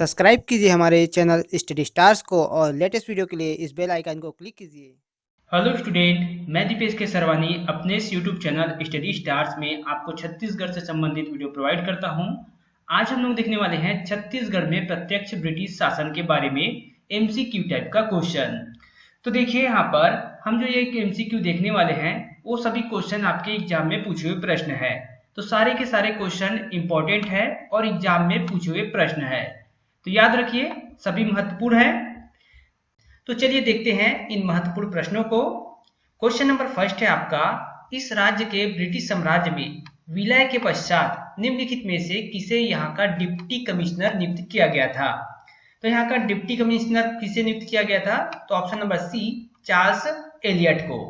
Subscribe कीजिए हमारे channel study stars को और लेटेस्ट वीडियो के लिए इस बेल आइकन को क्लिक कीजिए। हेलो स्टूडेंट, मैं दीपेश के सरवानी अपने इस यूट्यूब चैनल स्टडी स्टार्स में आपको छत्तीसगढ़ से संबंधित वीडियो प्रोवाइड करता हूं। आज हम लोग देखने वाले हैं छत्तीसगढ़ में प्रत्यक्ष ब्रिटिश शासन के बारे में एमसीक्यू टाइप का क्वेश्चन। तो देखिए यहाँ पर हम जो ये एमसीक्यू देखने वाले हैं वो सभी क्वेश्चन आपके एग्जाम में पूछे हुए प्रश्न है। तो सारे के सारे क्वेश्चन इंपॉर्टेंट है और एग्जाम में पूछे हुए प्रश्न है, तो याद रखिए सभी महत्वपूर्ण है। तो चलिए देखते हैं इन महत्वपूर्ण प्रश्नों को। क्वेश्चन नंबर फर्स्ट है आपका, इस राज्य के ब्रिटिश साम्राज्य में विलय के पश्चात निम्नलिखित में से किसे यहाँ का डिप्टी कमिश्नर नियुक्त किया गया था। तो यहाँ का डिप्टी कमिश्नर किसे नियुक्त किया गया था, तो option number C Charles Elliott को।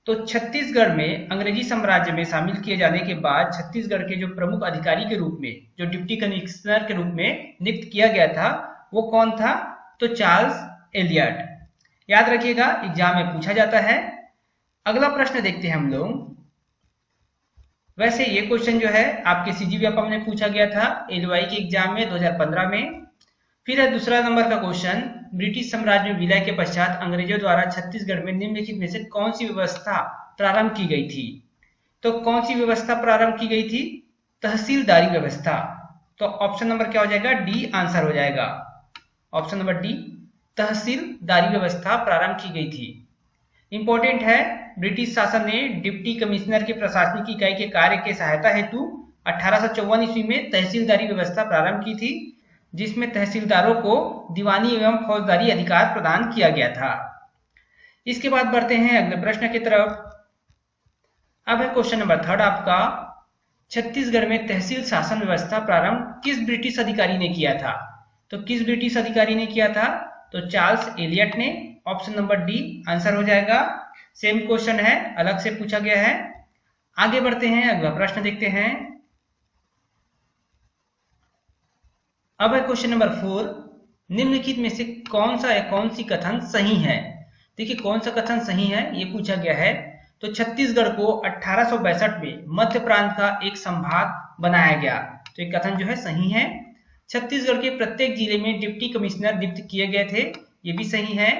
तो छत्तीसगढ़ में अंग्रेजी साम्राज्य में शामिल किए जाने के बाद छत्तीसगढ़ के जो प्रमुख अधिकारी के रूप में, जो डिप्टी कमिश्नर के रूप में नियुक्त किया गया था, वो कौन था, तो चार्ल्स एलियट। याद रखिएगा एग्जाम में पूछा जाता है। अगला प्रश्न देखते हैं हम लोग। वैसे ये क्वेश्चन जो है आपके सीजीबीएफएम में पूछा गया था एलओआई के एग्जाम में 2015 में। फिर है दूसरा नंबर का क्वेश्चन, ब्रिटिश साम्राज्य में विलय के पश्चात अंग्रेजों द्वारा छत्तीसगढ़ में निम्नलिखित में से कौन सी व्यवस्था प्रारंभ की गई थी। तो कौन सी व्यवस्था प्रारंभ की गई थी, तहसीलदारी व्यवस्था। तो ऑप्शन नंबर क्या हो जाएगा, डी आंसर हो जाएगा। ऑप्शन नंबर डी तहसीलदारी व्यवस्था प्रारंभ की गई थी। इंपॉर्टेंट है, ब्रिटिश शासन ने डिप्टी कमिश्नर की प्रशासनिक इकाई के कार्य के सहायता हेतु 1854 ईस्वी में तहसीलदारी व्यवस्था प्रारंभ की थी, जिसमें तहसीलदारों को दीवानी एवं फौजदारी अधिकार प्रदान किया गया था। इसके बाद बढ़ते हैं अगले प्रश्न की तरफ। अब है क्वेश्चन नंबर थर्ड आपका, छत्तीसगढ़ में तहसील शासन व्यवस्था प्रारंभ किस ब्रिटिश अधिकारी ने किया था। तो किस ब्रिटिश अधिकारी ने किया था, तो चार्ल्स एलियट ने। ऑप्शन नंबर डी आंसर हो जाएगा। सेम क्वेश्चन है, अलग से पूछा गया है। आगे बढ़ते हैं, अगला प्रश्न देखते हैं। अब है क्वेश्चन नंबर 4, निम्नलिखित में से कौन सी कथन सही है। देखिए कौन सा कथन सही है ये पूछा गया है। तो छत्तीसगढ़ को 1862 में मध्य प्रांत का एक संभाग बनाया गया। तो ये कथन जो है सही है। छत्तीसगढ़ के प्रत्येक जिले में डिप्टी कमिश्नर नियुक्त किए गए थे, ये भी सही है।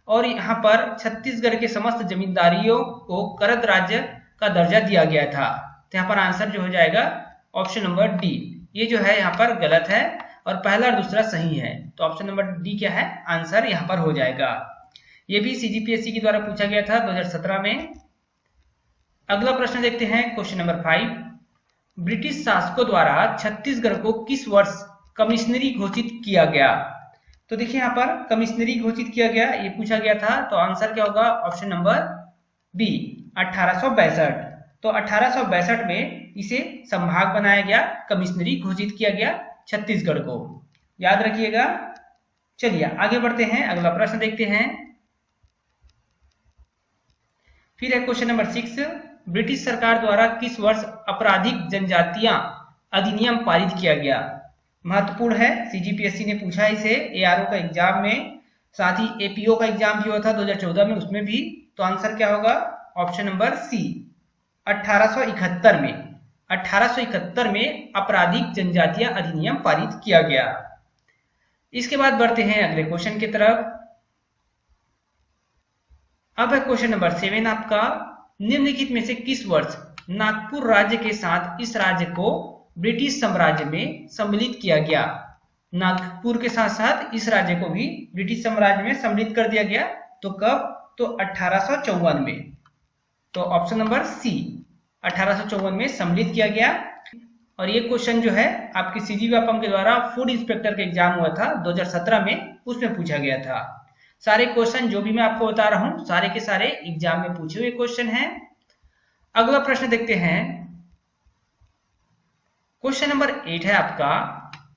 और यहाँ पर छत्तीसगढ़ के समस्त जमींदारियों को करद राज्य का दर्जा दिया गया था। तो यहाँ पर आंसर जो हो जाएगा ऑप्शन नंबर डी। ये जो है यहाँ पर गलत है और पहला और दूसरा सही है। तो ऑप्शन नंबर डी क्या है, आंसर यहाँ पर हो जाएगा। ये भी सीजीपीएससी के द्वारा पूछा गया था 2017 में। अगला प्रश्न देखते हैं, क्वेश्चन नंबर 5, ब्रिटिश शासकों द्वारा छत्तीसगढ़ को किस वर्ष कमिश्नरी घोषित किया गया। तो देखिए यहाँ पर कमिश्नरी घोषित किया गया, ये पूछा गया था। तो आंसर क्या होगा, ऑप्शन नंबर बी 1862। तो 1862 में इसे संभाग बनाया गया, कमिश्नरी घोषित किया गया छत्तीसगढ़ को। याद रखिएगा। चलिए आगे बढ़ते हैं, अगला प्रश्न देखते हैं। फिर है क्वेश्चन नंबर 6, ब्रिटिश सरकार द्वारा किस वर्ष आपराधिक जनजातियां अधिनियम पारित किया गया। महत्वपूर्ण है, सीजीपीएससी ने पूछा इसे एआरओ का एग्जाम में, साथ ही एपीओ का एग्जाम भी हुआ था 2014 में, उसमें भी। तो आंसर क्या होगा, ऑप्शन नंबर सी 1871 में। 1871 में आपराधिक जनजातियां अधिनियम पारित किया गया। इसके बाद बढ़ते हैं अगले क्वेश्चन की तरफ। अब है क्वेश्चन नंबर 7 आपका, निम्नलिखित में से किस वर्ष नागपुर राज्य के साथ इस राज्य को ब्रिटिश साम्राज्य में सम्मिलित किया गया। नागपुर के साथ साथ इस राज्य को भी ब्रिटिश साम्राज्य में सम्मिलित कर दिया गया। तो कब, तो 1854 में। तो ऑप्शन नंबर सी 1854 में सम्मिलित किया गया। और ये क्वेश्चन जो है आपके सीजीबीएफएम के द्वारा फूड इंस्पेक्टर का एग्जाम हुआ था 2017 में, उसमें पूछा गया था। सारे क्वेश्चन जो भी मैं आपको बता रहा हूं सारे के सारे एग्जाम में पूछे हुए क्वेश्चन हैं। अगला प्रश्न देखते हैं, क्वेश्चन नंबर 8 है आपका,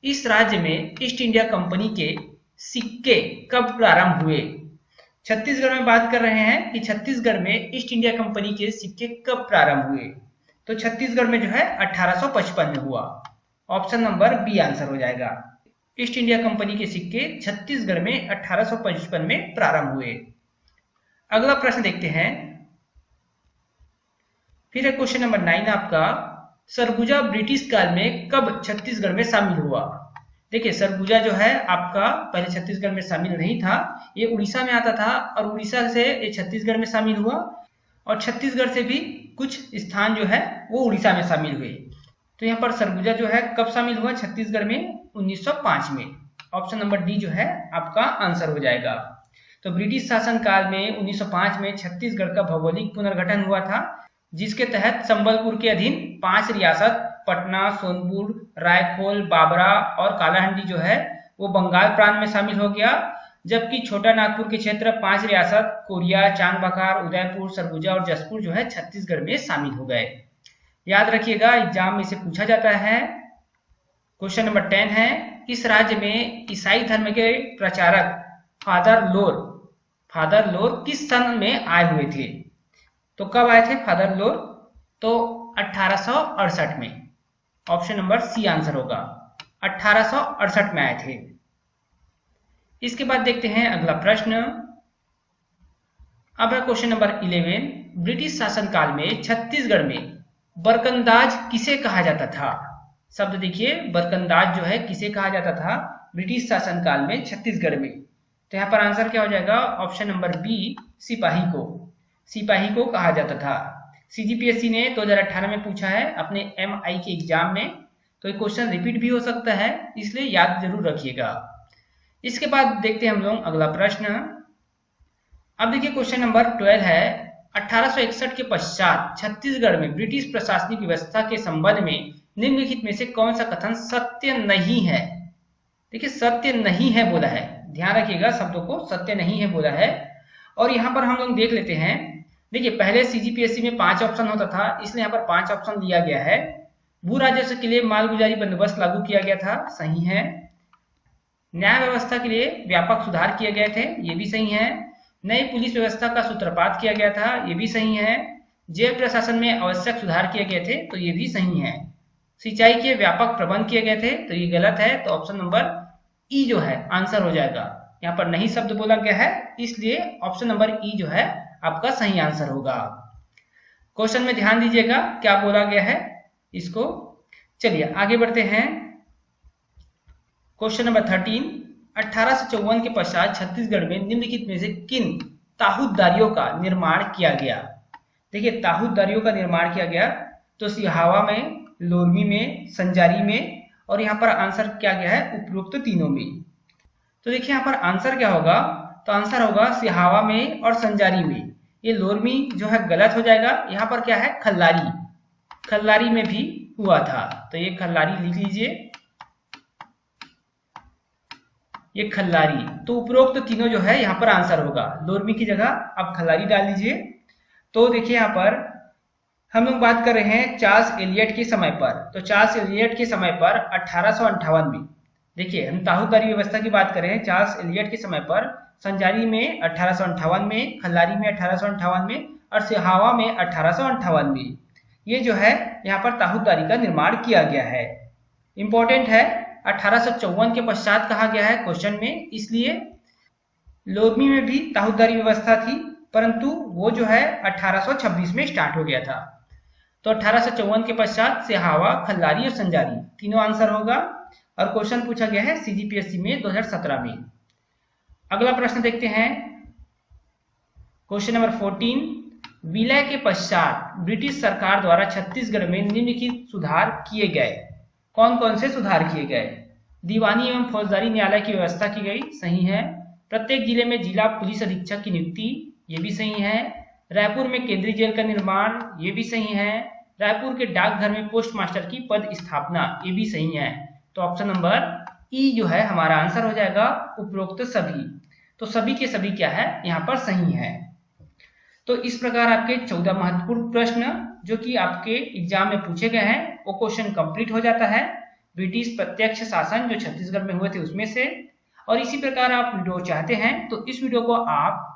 इस राज्य में ईस्ट इंडिया कंपनी के सिक्के कब प्रारंभ हुए। छत्तीसगढ़ में बात कर रहे हैं कि छत्तीसगढ़ में ईस्ट इंडिया कंपनी के सिक्के कब प्रारंभ हुए। तो छत्तीसगढ़ में जो है 1855 में हुआ। ऑप्शन नंबर बी आंसर हो जाएगा। ईस्ट इंडिया कंपनी के सिक्के छत्तीसगढ़ में 1855 में प्रारंभ हुए। अगला प्रश्न देखते हैं। फिर है क्वेश्चन नंबर 9 आपका, सरगुजा ब्रिटिश काल में कब छत्तीसगढ़ में शामिल हुआ। देखिए सरगुजा जो है आपका पहले छत्तीसगढ़ में शामिल नहीं था, ये उड़ीसा में आता था और उड़ीसा से ये छत्तीसगढ़ में शामिल हुआ और छत्तीसगढ़ से भी कुछ स्थान जो है वो उड़ीसा में शामिल हुए। तो यहाँ पर सरगुजा जो है कब शामिल हुआ छत्तीसगढ़ में? 1905 में। ऑप्शन नंबर डी जो है आपका आंसर हो जाएगा। तो ब्रिटिश शासनकाल में 1905 में छत्तीसगढ़ का भौगोलिक पुनर्गठन हुआ था, जिसके तहत संबलपुर के अधीन 5 रियासत पटना, सोनपुर, रायखोल, बाबरा और कालाहंडी जो है वो बंगाल प्रांत में शामिल हो गया, जबकि छोटा नागपुर के क्षेत्र 5 रियासत कोरिया, चांगबखार, उदयपुर, सरगुजा और जसपुर जो है छत्तीसगढ़ में शामिल हो गए। याद रखिएगा एग्जाम में से पूछा जाता है। क्वेश्चन नंबर 10 है, इस राज्य में ईसाई धर्म के प्रचारक फादर लोर किस सन में आए हुए थे? तो कब आए थे फादर लोर? तो 1868 में। ऑप्शन नंबर सी आंसर होगा, 1868 में आए थे। इसके बाद देखते हैं अगला प्रश्न। अब है क्वेश्चन नंबर 11, ब्रिटिश शासनकाल में छत्तीसगढ़ में बरकंदाज किसे कहा जाता था? शब्द देखिए, बरकंदाज जो है किसे कहा जाता था ब्रिटिश शासनकाल में छत्तीसगढ़ में? तो यहाँ पर आंसर क्या हो जाएगा? ऑप्शन नंबर बी, सिपाही को कहा जाता था। सीजीपीएससी ने 2018 में पूछा है अपने एमआई के एग्जाम में, तो ये क्वेश्चन रिपीट भी हो सकता है, इसलिए याद जरूर रखिएगा। इसके बाद देखते हैं हम लोग अगला प्रश्न। अब देखिए क्वेश्चन नंबर 12 है, 1861 के पश्चात छत्तीसगढ़ में ब्रिटिश प्रशासनिक व्यवस्था के संबंध में निम्नलिखित में से कौन सा कथन सत्य नहीं है? देखिए सत्य नहीं है बोला है, ध्यान रखिएगा शब्दों को, सत्य नहीं है बोला है। और यहाँ पर हम लोग देख लेते हैं। देखिए पहले सीजीपीएससी में 5 ऑप्शन होता था, इसलिए यहाँ पर 5 ऑप्शन दिया गया है। भू राजस्व के लिए मालगुजारी बंदोबस्त लागू किया गया था, सही है। न्याय व्यवस्था के लिए व्यापक सुधार किए गए थे, ये भी सही है। नई पुलिस व्यवस्था का सूत्रपात किया गया था, ये भी सही है। जेल प्रशासन में आवश्यक सुधार किए गए थे, तो ये भी सही है। सिंचाई के व्यापक प्रबंध किए गए थे, तो ये गलत है। तो ऑप्शन नंबर ई जो है आंसर हो जाएगा। यहाँ पर नहीं शब्द बोला गया है, इसलिए ऑप्शन नंबर ई जो है आपका सही आंसर होगा। क्वेश्चन में ध्यान दीजिएगा क्या बोला गया है इसको। चलिए आगे बढ़ते हैं। क्वेश्चन नंबर 13, 1854 के पश्चात छत्तीसगढ़ में निम्नलिखित में से किन ताहूतदारियों का निर्माण किया गया? देखिए ताहूतदारियों का निर्माण किया गया तो सिहावा में, लोरमी में, संजारी में, और यहाँ पर आंसर क्या गया है उपरोक्त तीनों में। तो देखिए यहाँ पर आंसर क्या होगा? तो आंसर होगा सिहावा में और संजारी में। ये लोरमी जो है गलत हो जाएगा। यहाँ पर क्या है खल्लारी में भी हुआ था, तो ये खल्लारी लिख लीजिए, ये खल्लारी। तो उपरोक्त तीनों जो है यहाँ पर आंसर होगा। लोरमी की जगह आप खल्लारी डाल दीजिए। तो देखिए यहाँ पर हम लोग बात कर रहे हैं चार्ल्स एलियट के समय पर। तो चार्ल्स एलियट के समय पर 1858 में, देखिए हम ताहूतदारी व्यवस्था की बात कर रहे हैं चार्ल्स एलियट के समय पर, संजारी में 1858 में, खल्लारी में 1858 में और सिहावा में 1858 में। ये जो है यहाँ पर ताहूतदारी का निर्माण किया गया है। इंपॉर्टेंट है, 1854 के पश्चात कहा गया है क्वेश्चन में, इसलिए लोरमी में भी ताहूतदारी व्यवस्था थी, परंतु वो जो है 1826 में स्टार्ट हो गया था। तो 1854 के पश्चात सिहावा, खल्लारी और संजारी तीनों आंसर होगा। और क्वेश्चन पूछा गया है सीजीपीएससी में 2017 में। अगला प्रश्न देखते हैं। क्वेश्चन नंबर 14, विलय के पश्चात ब्रिटिश सरकार द्वारा छत्तीसगढ़ में निम्नलिखित सुधार किए गए। कौन कौन से सुधार किए गए? दीवानी एवं फौजदारी न्यायालय की व्यवस्था की गई, सही है। प्रत्येक जिले में जिला पुलिस अधीक्षक की नियुक्ति, ये भी सही है। रायपुर में केंद्रीय जेल का निर्माण, ये भी सही है। रायपुर के डाकघर में पोस्ट मास्टर की पद स्थापना, ये भी सही है। तो ऑप्शन नंबर ई जो है हमारा आंसर हो जाएगा उपरोक्त सभी। तो सभी के सभी क्या है यहाँ पर सही है। तो इस प्रकार आपके 14 महत्वपूर्ण प्रश्न जो कि आपके एग्जाम में पूछे गए हैं वो क्वेश्चन कंप्लीट हो जाता है ब्रिटिश प्रत्यक्ष शासन जो छत्तीसगढ़ में हुए थे उसमें से। और इसी प्रकार आप वीडियो चाहते हैं तो इस वीडियो को आप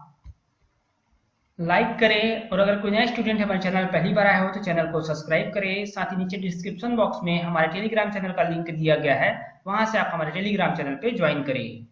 लाइक करें, और अगर कोई नया स्टूडेंट हमारे चैनल पहली बार आया हो तो चैनल को सब्सक्राइब करें। साथ ही नीचे डिस्क्रिप्शन बॉक्स में हमारे टेलीग्राम चैनल का लिंक दिया गया है, वहां से आप हमारे टेलीग्राम चैनल पे ज्वाइन करें।